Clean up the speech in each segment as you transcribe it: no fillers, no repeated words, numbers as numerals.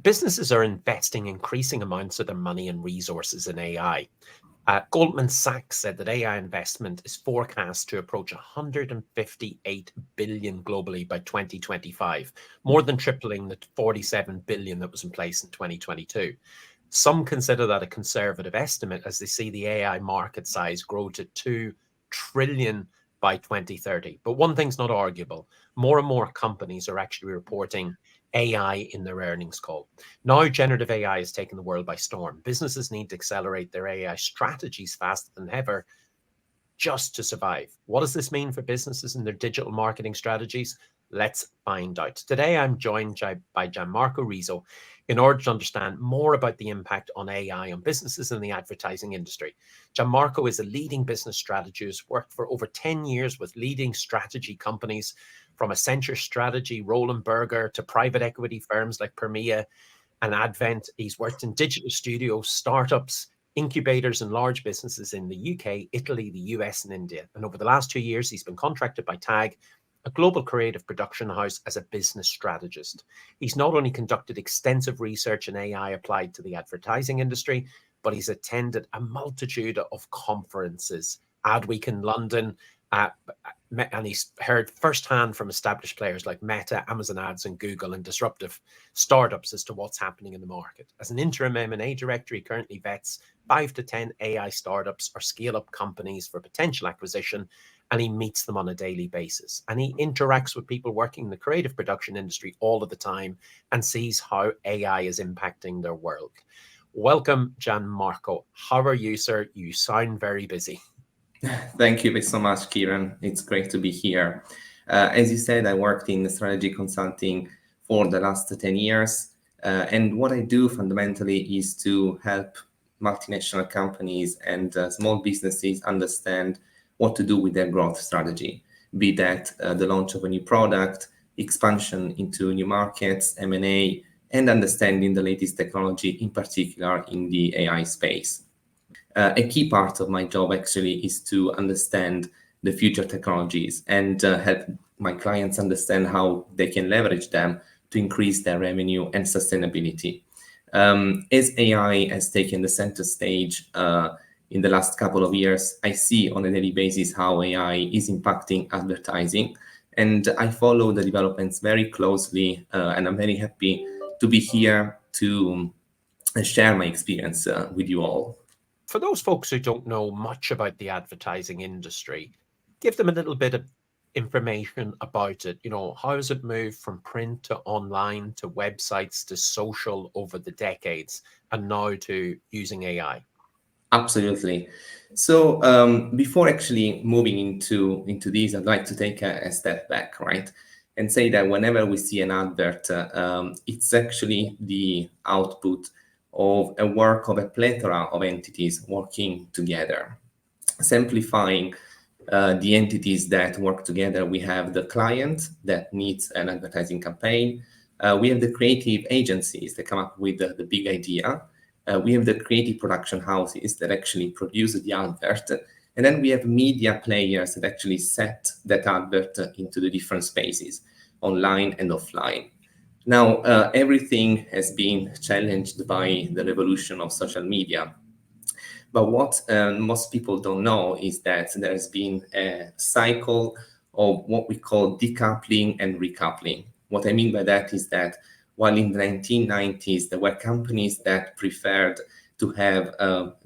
Businesses are investing increasing amounts of their money and resources in AI. Goldman Sachs said that AI investment is forecast to approach 158 billion globally by 2025, more than tripling the 47 billion that was in place in 2022. Some consider that a conservative estimate as they see the AI market size grow to 2 trillion by 2030. But one thing's not arguable. More and more companies are actually reporting AI in their earnings call. Now, generative AI has taken the world by storm. Businesses need to accelerate their AI strategies faster than ever just to survive. What does this mean for businesses and their digital marketing strategies? Let's find out. Today, I'm joined by Gianmarco Rizzo in order to understand more about the impact on AI on businesses in the advertising industry. Gianmarco is a leading business strategist, worked for over 10 years with leading strategy companies from Accenture Strategy, Roland Berger, to private equity firms like Permia and Advent. He's worked in digital studios, startups, incubators and large businesses in the UK, Italy, the US and India. And over the last 2 years, he's been contracted by TAG, a global creative production house, as a business strategist. He's not only conducted extensive research in AI applied to the advertising industry, but he's attended a multitude of conferences, Adweek in London, and he's heard firsthand from established players like Meta, Amazon Ads and Google, and disruptive startups as to what's happening in the market. As an interim M&A director, he currently vets 5 to 10 AI startups or scale-up companies for potential acquisition, and he meets them on a daily basis. And he interacts with people working in the creative production industry all of the time and sees how AI is impacting their world. Welcome, Gianmarco. How are you, sir? You sound very busy. Thank you so much, Kieran. It's great to be here. As you said, I worked in strategy consulting for the last 10 years. And what I do fundamentally is to help multinational companies and small businesses understand what to do with their growth strategy, be that the launch of a new product, expansion into new markets, M&A, and understanding the latest technology, in particular in the AI space. A key part of my job actually is to understand the future technologies and help my clients understand how they can leverage them to increase their revenue and sustainability. As AI has taken the center stage in the last couple of years, I see on a daily basis how AI is impacting advertising, and I follow the developments very closely, and I'm very happy to be here to share my experience with you all. For those folks who don't know much about the advertising industry, give them a little bit of information about it. You know, how has it moved from print to online to websites to social over the decades and now to using AI? Absolutely. So before actually moving into these, I'd like to take a step back, right? And say that whenever we see an advert, it's actually the output of a work of a plethora of entities working together. Simplifying the entities that work together, we have the client that needs an advertising campaign. We have the creative agencies that come up with the big idea. We have the creative production houses that actually produce the advert. And then we have media players that actually set that advert into the different spaces, online and offline. Now, everything has been challenged by the revolution of social media. But what most people don't know is that there's been a cycle of what we call decoupling and recoupling. What I mean by that is that while in the 1990s, there were companies that preferred to have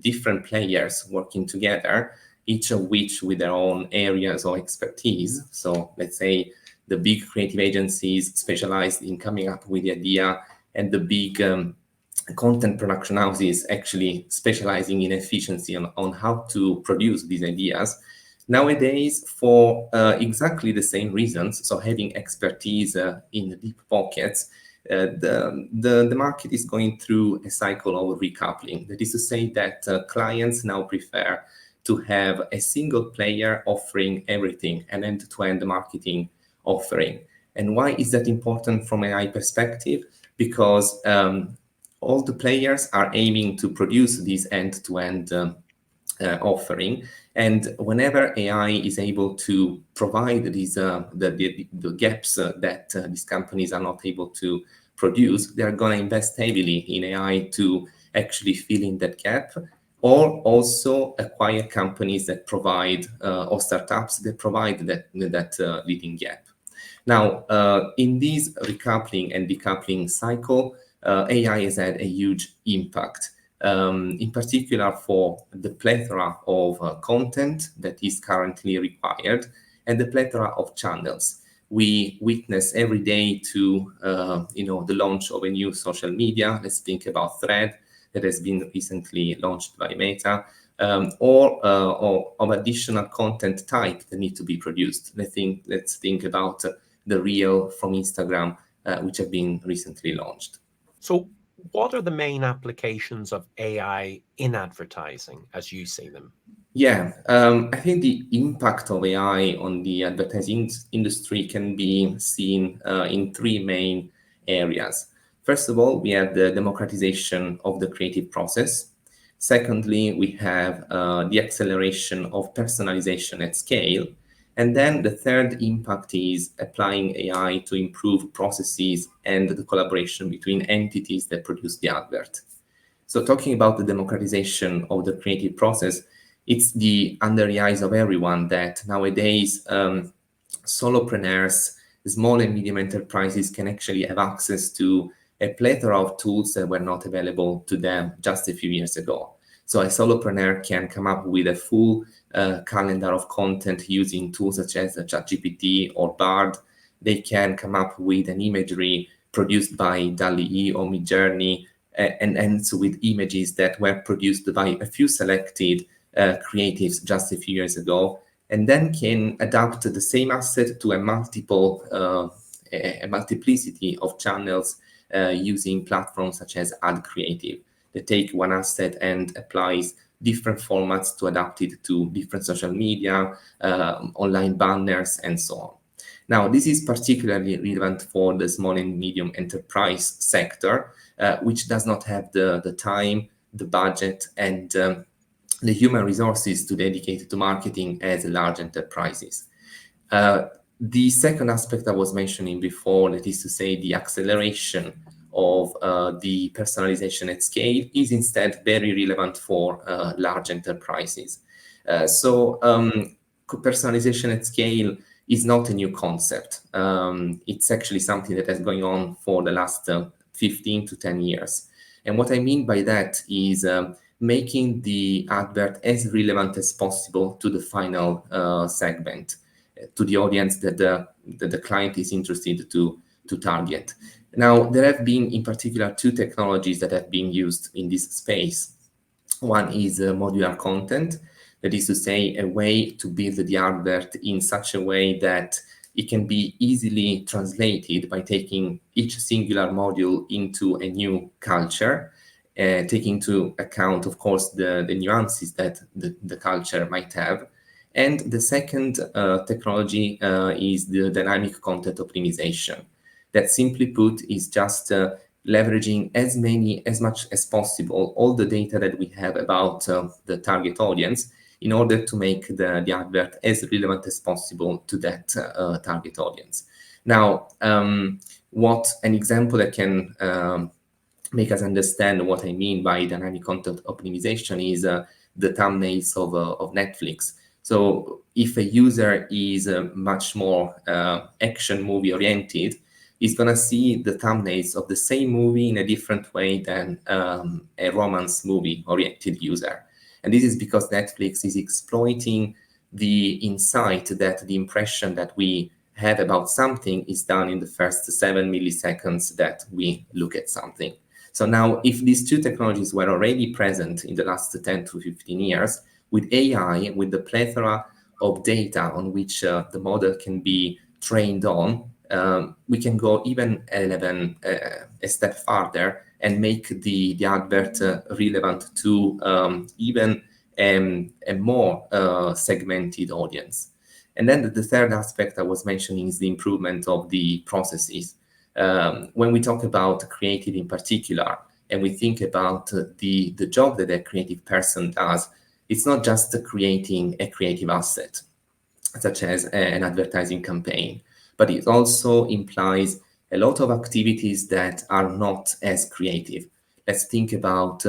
different players working together, each of which with their own areas of expertise. So let's say the big creative agencies specialized in coming up with the idea, and the big content production houses actually specializing in efficiency on how to produce these ideas. Nowadays, for exactly the same reasons, so having expertise in the deep pockets, the market is going through a cycle of recoupling. That is to say that clients now prefer to have a single player offering everything, an end-to-end marketing offering. And why is that important from an AI perspective? Because all the players are aiming to produce this end-to-end offering. And whenever AI is able to provide these the gaps that these companies are not able to produce, they're going to invest heavily in AI to actually fill in that gap, or also acquire companies that provide or startups that provide that leading gap. Now, in this recoupling and decoupling cycle, AI has had a huge impact, in particular for the plethora of content that is currently required and the plethora of channels. We witness every day to, the launch of a new social media. Let's think about Thread that has been recently launched by Meta, or of additional content type that need to be produced. Let's think about the Reel from Instagram, which have been recently launched. So, what are the main applications of AI in advertising as you see them? Yeah, I think the impact of AI on the advertising industry can be seen in three main areas. First of all, we have the democratization of the creative process. Secondly, we have the acceleration of personalization at scale. And then the third impact is applying AI to improve processes and the collaboration between entities that produce the advert. So talking about the democratization of the creative process, it's the under the eyes of everyone that nowadays solopreneurs, small and medium enterprises can actually have access to a plethora of tools that were not available to them just a few years ago. So a solopreneur can come up with a full calendar of content using tools such as ChatGPT or Bard. They can come up with an imagery produced by DALL-E or Midjourney, and so with images that were produced by a few selected creatives just a few years ago, and then can adapt the same asset to a multiplicity of channels using platforms such as Ad Creative. They take one asset and applies different formats to adapt it to different social media, online banners, and so on. Now, this is particularly relevant for the small and medium enterprise sector, which does not have the time, the budget, and the human resources to dedicate to marketing as large enterprises. The second aspect I was mentioning before, that is to say the acceleration of the personalization at scale, is instead very relevant for large enterprises. Personalization at scale is not a new concept. It's actually something that has going on for the last 15 to 10 years. And what I mean by that is making the advert as relevant as possible to the final segment, to the audience that the client is interested to target. Now, there have been in particular two technologies that have been used in this space. One is modular content, that is to say, a way to build the advert in such a way that it can be easily translated by taking each singular module into a new culture, taking into account, of course, the nuances that the culture might have. And the second technology is the dynamic content optimization. That simply put is just leveraging as much as possible all the data that we have about the target audience in order to make the advert as relevant as possible to that target audience. Now, what an example that can make us understand what I mean by dynamic content optimization is the thumbnails of Netflix. So if a user is much more action movie oriented, is going to see the thumbnails of the same movie in a different way than a romance movie oriented user. And this is because Netflix is exploiting the insight that the impression that we have about something is done in the first 7 milliseconds that we look at something. So now, if these two technologies were already present in the last 10 to 15 years, with AI, with the plethora of data on which the model can be trained on, we can go even a step further and make the advert relevant to even a more segmented audience. And then the third aspect I was mentioning is the improvement of the processes. When we talk about creative in particular, and we think about the job that a creative person does, it's not just creating a creative asset, such as an advertising campaign, but it also implies a lot of activities that are not as creative. Let's think about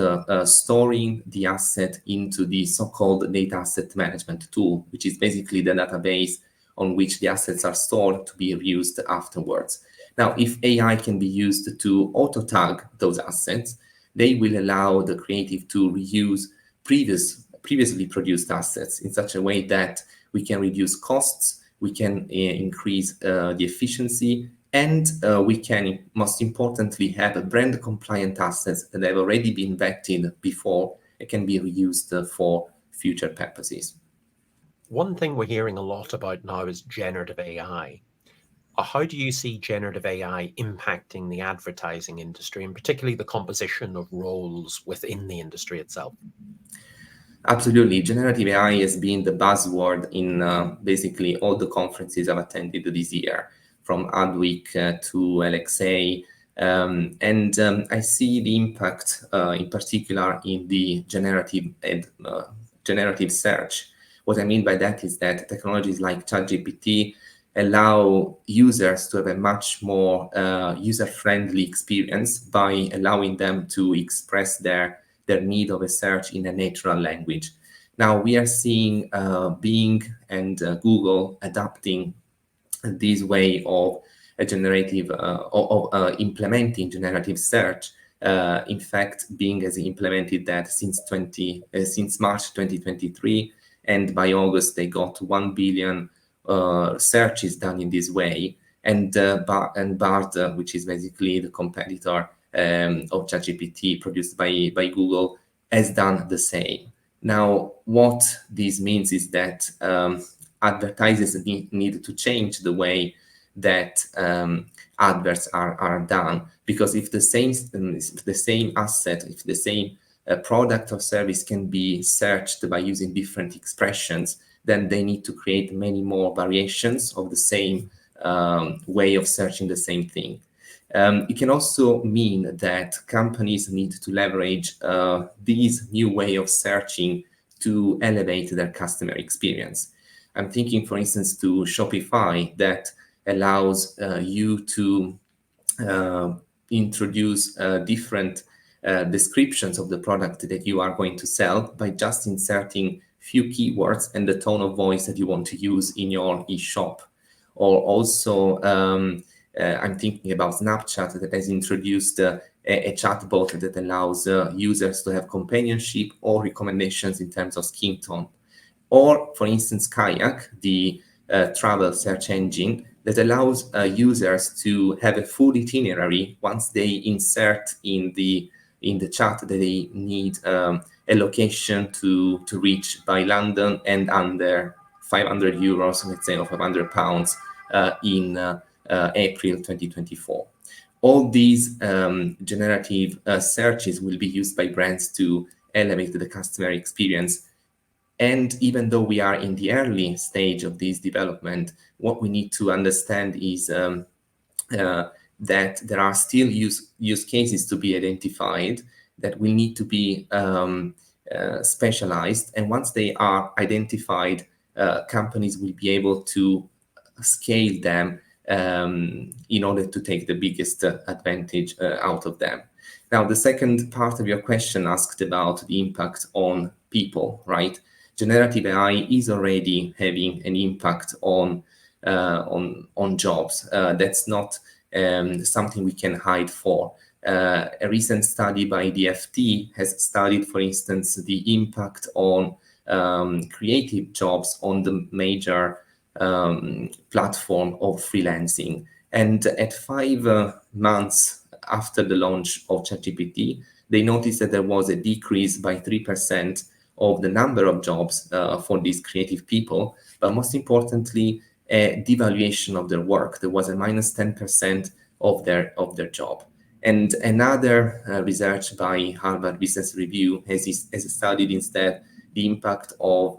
storing the asset into the so-called data asset management tool, which is basically the database on which the assets are stored to be reused afterwards. Now, if AI can be used to auto-tag those assets, they will allow the creative to reuse previously produced assets in such a way that we can reduce costs, we can increase the efficiency, and we can, most importantly, have brand compliant assets that have already been vetted before and can be reused for future purposes. One thing we're hearing a lot about now is generative AI. How do you see generative AI impacting the advertising industry, and particularly the composition of roles within the industry itself? Absolutely. Generative AI has been the buzzword in basically all the conferences I've attended this year, from Adweek to LXA. And I see the impact in particular in the generative search. What I mean by that is that technologies like ChatGPT allow users to have a much more user-friendly experience by allowing them to express their need of a search in a natural language. Now we are seeing Bing and Google adapting this way of a generative implementing generative search. In fact, Bing has implemented that since March 2023, and by August they got 1 billion searches done in this way. And Bard, which is basically the competitor of ChatGPT produced by Google, has done the same. Now, what this means is that advertisers need to change the way that adverts are done, because if the same asset, if the same product or service can be searched by using different expressions, then they need to create many more variations of the same way of searching the same thing. It can also mean that companies need to leverage these new way of searching to elevate their customer experience. I'm thinking, for instance, to Shopify, that allows you to uh, introduce different descriptions of the product that you are going to sell by just inserting few keywords and the tone of voice that you want to use in your e-shop. Or also, I'm thinking about Snapchat, that has introduced a chatbot that allows users to have companionship or recommendations in terms of skin tone. Or, for instance, Kayak, the travel search engine that allows users to have a full itinerary once they insert in the chat that they need a location to reach by London and under 500 euros, let's say, or 500 pounds in April 2024. All these generative searches will be used by brands to elevate the customer experience. And even though we are in the early stage of this development, what we need to understand is that there are still use cases to be identified that will need to be specialized. And once they are identified, companies will be able to scale them in order to take the biggest advantage out of them. Now, the second part of your question asked about the impact on people, right? Generative AI is already having an impact on jobs. That's not something we can hide for. A recent study by the FT has studied, for instance, the impact on creative jobs on the major platform of freelancing. And at 5 months after the launch of ChatGPT, they noticed that there was a decrease by 3% of the number of jobs for these creative people, but most importantly, a devaluation of their work. There was a minus 10% of their job. And another research by Harvard Business Review has studied instead the impact of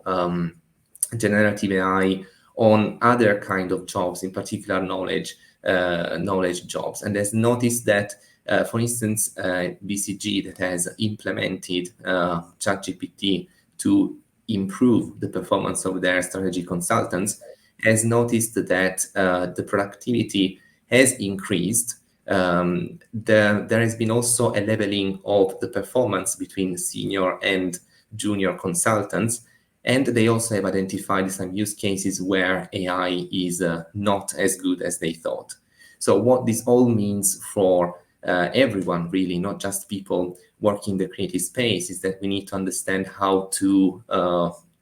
generative AI on other kind of jobs, in particular knowledge jobs, and has noticed that, for instance, BCG that has implemented ChatGPT to improve the performance of their strategy consultants has noticed that the productivity has increased, there has been also a leveling of the performance between senior and junior consultants. And they also have identified some use cases where AI is not as good as they thought. So, what this all means for everyone, really, not just people working in the creative space, is that we need to understand how to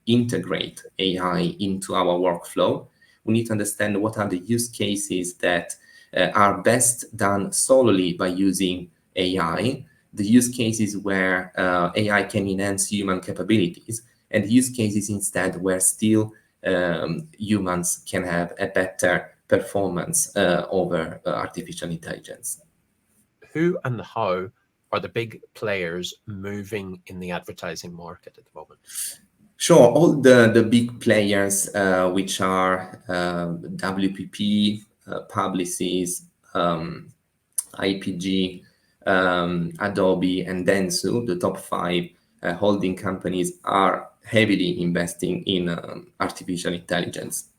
integrate AI into our workflow. We need to understand what are the use cases that are best done solely by using AI, the use cases where AI can enhance human capabilities, and use cases instead where still humans can have a better performance over artificial intelligence. Who and how are the big players moving in the advertising market at the moment? Sure, all the big players, which are WPP, Publicis, IPG, Adobe, and Dentsu, the top five holding companies, are heavily investing in artificial intelligence.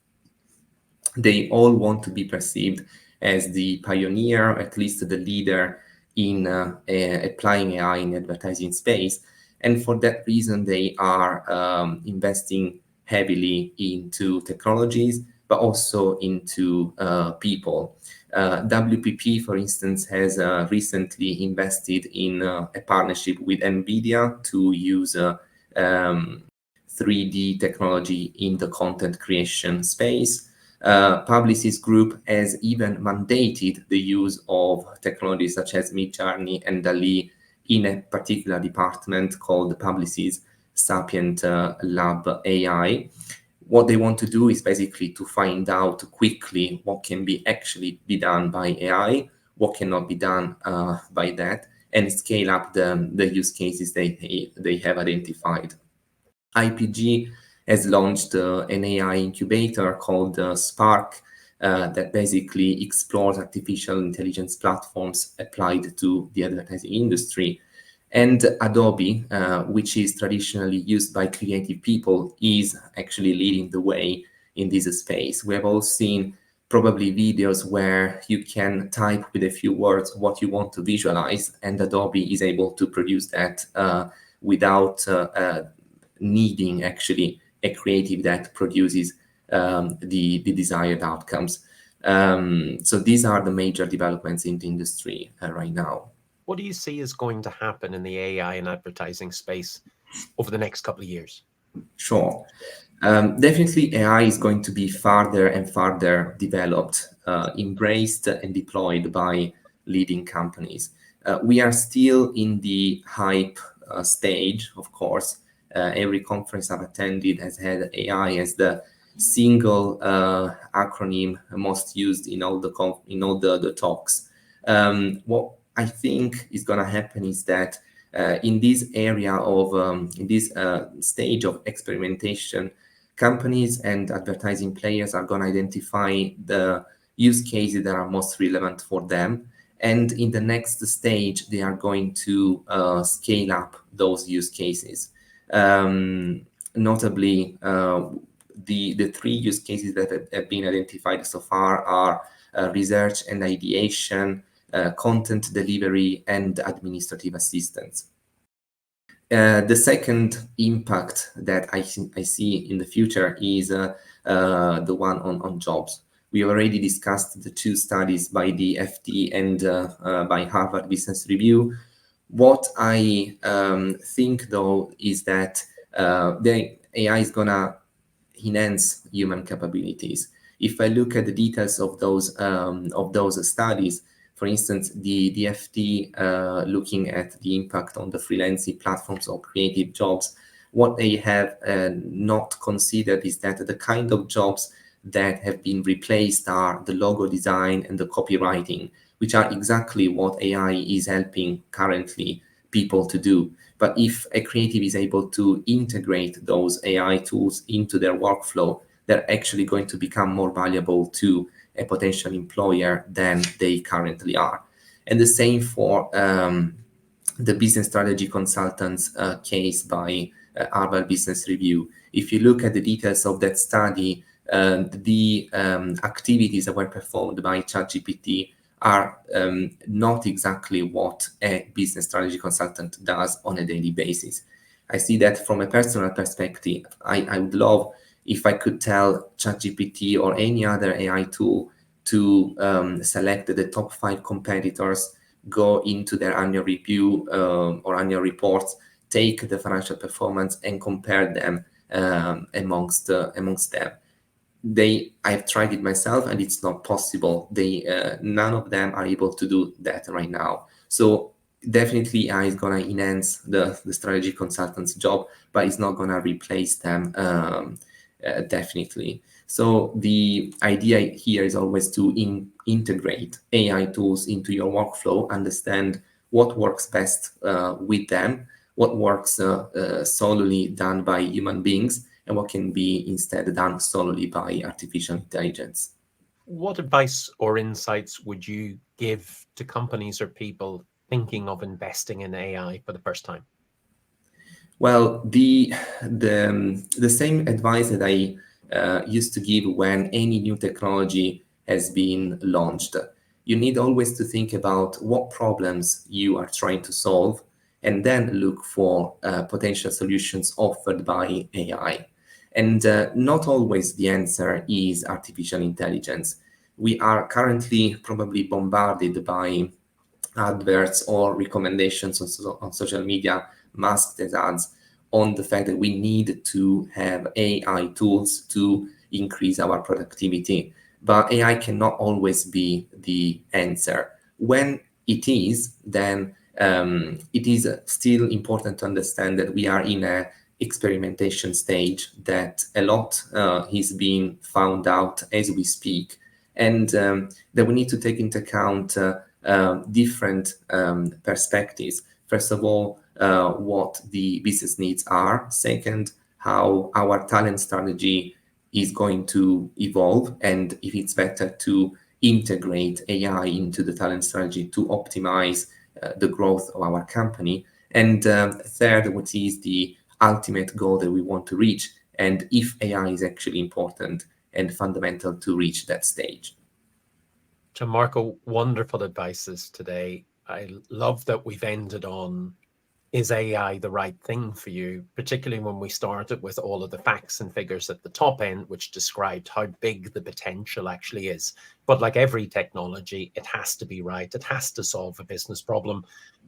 They all want to be perceived as the pioneer, at least the leader in applying AI in advertising space. And for that reason, they are investing heavily into technologies, but also into people. WPP, for instance, has recently invested in a partnership with NVIDIA to use um, 3D technology in the content creation space. Publicis Group has even mandated the use of technologies such as Midjourney and DALI in a particular department called Publicis Sapient Lab AI. What they want to do is basically to find out quickly what can be actually be done by AI, what cannot be done by that, and scale up the use cases they have identified. IPG has launched an AI incubator called Spark that basically explores artificial intelligence platforms applied to the advertising industry. And Adobe, which is traditionally used by creative people, is actually leading the way in this space. We have all seen probably videos where you can type with a few words what you want to visualize, and Adobe is able to produce that without needing actually a creative that produces the desired outcomes. So these are the major developments in the industry right now. What do you see is going to happen in the AI and advertising space over the next couple of years? Sure. Definitely, AI is going to be farther and farther developed, embraced, and deployed by leading companies. We are still in the hype stage, of course. Every conference I've attended has had AI as the single acronym most used in all the talks. What I think is going to happen is that in this area of in this stage of experimentation, companies and advertising players are going to identify the use cases that are most relevant for them, and in the next stage they are going to scale up those use cases. Notably, the three use cases that have been identified so far are research and ideation, content delivery, and administrative assistance. The second impact that I see in the future is the one on jobs. We already discussed the two studies by the FT and by Harvard Business Review. What I think, though, is that the AI is gonna enhance human capabilities. If I look at the details of those studies, for instance, the DFT looking at the impact on the freelancing platforms or creative jobs, what they have not considered is that the kind of jobs that have been replaced are the logo design and the copywriting, which are exactly what AI is helping currently people to do. But if a creative is able to integrate those AI tools into their workflow, they're actually going to become more valuable to a potential employer than they currently are. And the same for the business strategy consultants case by Harvard Business Review. If you look at the details of that study, the activities that were performed by ChatGPT are not exactly what a business strategy consultant does on a daily basis. I see that from a personal perspective. I would love if I could tell ChatGPT or any other AI tool to select the top 5 competitors, go into their annual review or annual reports, take the financial performance and compare them amongst them. I've tried it myself and it's not possible. None of them are able to do that right now. So definitely AI is going to enhance the strategy consultant's job, but it's not going to replace them, definitely. So the idea here is always to integrate AI tools into your workflow, understand what works best with them, what works solely done by human beings, and what can be instead done solely by artificial intelligence. What advice or insights would you give to companies or people thinking of investing in AI for the first time? Well, the same advice that I used to give when any new technology has been launched. You need always to think about what problems you are trying to solve, and then look for potential solutions offered by AI. And not always the answer is artificial intelligence. We are currently probably bombarded by adverts or recommendations on social media masked as ads on the fact that we need to have AI tools to increase our productivity. But AI cannot always be the answer. When it is, then it is still important to understand that we are in a experimentation stage, that a lot is being found out as we speak, and that we need to take into account different perspectives. First of all, what the business needs are. Second, how our talent strategy is going to evolve, and if it's better to integrate AI into the talent strategy to optimize the growth of our company. And third, what is the ultimate goal that we want to reach, and if AI is actually important and fundamental to reach that stage. Gianmarco, wonderful advices today. I love that we've ended on, is AI the right thing for you? Particularly when we started with all of the facts and figures at the top end, which described how big the potential actually is. But like every technology, it has to be right. It has to solve a business problem.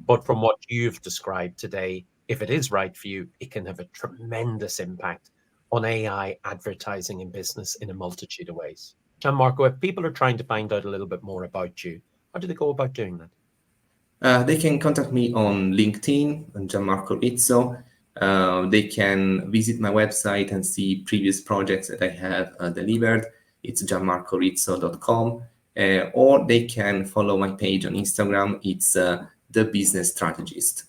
But from what you've described today, if it is right for you, it can have a tremendous impact on AI advertising in business in a multitude of ways. Gianmarco, if people are trying to find out a little bit more about you, how do they go about doing that? They can contact me on LinkedIn, on Gianmarco Rizzo. They can visit my website and see previous projects that I have delivered. It's gianmarcorizzo.com. Or they can follow my page on Instagram. It's The Business Strategist.